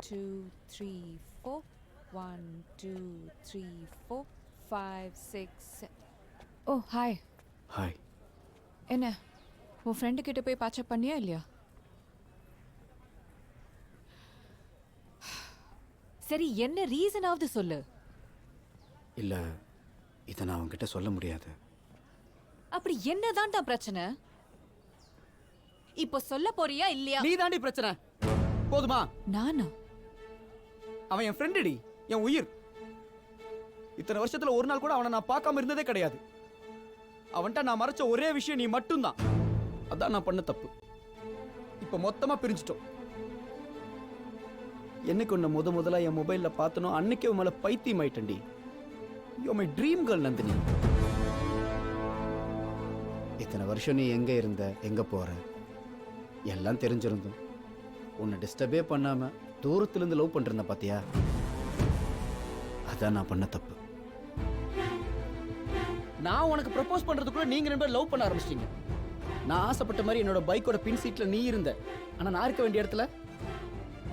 2, 3, 4. 1, 2, 3, 4, 5, 6. ஓ hi. Hi. என்ன உன் friend கிட்ட போய் பேட்சப் பண்ணியா இல்லையா? சரி, என்ன ரீசனாவது சொல்லு. இல்லை, இதை நான் அவங்ககிட்ட சொல்ல முடியாது. அப்படி என்னதான்டா பிரச்சனை? இப்போ சொல்ல போறியா இல்லையா? நீ தாண்டி பிரச்சனை. போதுமா? நானா? அவன் என் ஃப்ரெண்டுடி, என் உயிர். இத்தனை வருஷத்துல ஒரு நாள் கூட அவனை நான் பார்க்காம இருந்ததே கிடையாது. அவன்கிட்ட நான் மறைச்ச ஒரே விஷயம் நீ மட்டும்தான். அதான் நான் பண்ண தப்பு. இப்ப மொத்தமா பிரிஞ்சிட்டோம். என்னைக்கு உன்னை முதலா என் மொபைல்ல பார்த்தனோ அன்னைக்கே உன் மேல பைத்தியம் ஆயிட்டேன்டி. You my dream girl Nandini. இத்தனை வருஷம் நீ எங்கே இருந்த, எங்கே போகிற எல்லாம் தெரிஞ்சிருந்தும் உன்னை டிஸ்டர்பே பண்ணாம தூரத்துலேருந்து லவ் பண்ணிருந்த பார்த்தியா? அதான் நான் பண்ண தப்பு. நான் உனக்கு ப்ரப்போஸ் பண்றதுக்குள்ள நீங்க ரெண்டு பேரும் லவ் பண்ண ஆரம்பிச்சிட்டீங்க. நான் ஆசைப்பட்ட மாதிரி என்னோட பைக்கோட பின் சீட்ல நீ இருந்த. ஆனா நான் இருக்க வேண்டிய இடத்துல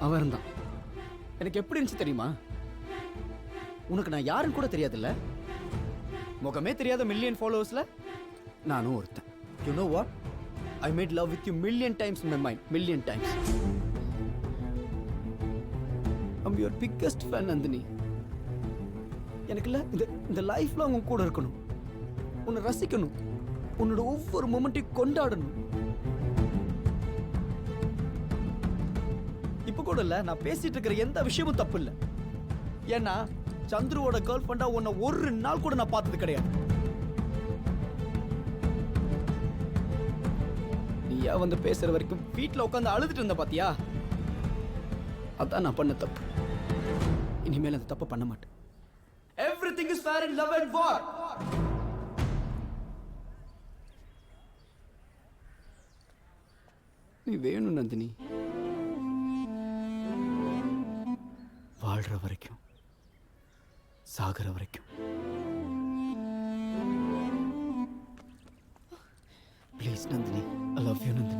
அவன் இருந்தான். எனக்கு எப்படி இருந்துச்சு தெரியுமா? உனக்கு நான் யாருன்னு கூட தெரியாதுல்ல. முகமே தெரியாத மில்லியன் ஃபாலோவர்ஸ்ல நானும் ஒருத்தன். You know what? I made love with you million times in my mind. Million times. I'm your biggest fan Nandini. எனக்குல்ல இந்த லைஃப்ல உன் கூட இருக்கணும், உன்னை ரசிக்கணும், உன்னோட ஒவ்வொரு மொமெண்ட்டையும் கொண்டாடணும். இப்ப கூட இல்ல, நான் பேசிட்டு இருக்கிற எந்த விஷயமும் தப்பு இல்ல. ஏன்னா சந்துருவோட கேர்ள் ஃப்ரெண்டா உன்னை ஒரு நாள் கூட நான் பார்த்தது கிடையாது. நீயா வந்து பேசுற வரைக்கும் வீட்டுல உட்காந்து அழுதுட்டு இருந்த பாத்தியா? அதான் நான் பண்ண தப்பு. இனிமேல் அந்த தப்பை பண்ண மாட்டேன். Everything is fair in love and war. நீ வேணும் நந்தினி. வாழ்ற வரைக்கும், சாகர வரைக்கும். Please Nandini, I love you Nandini.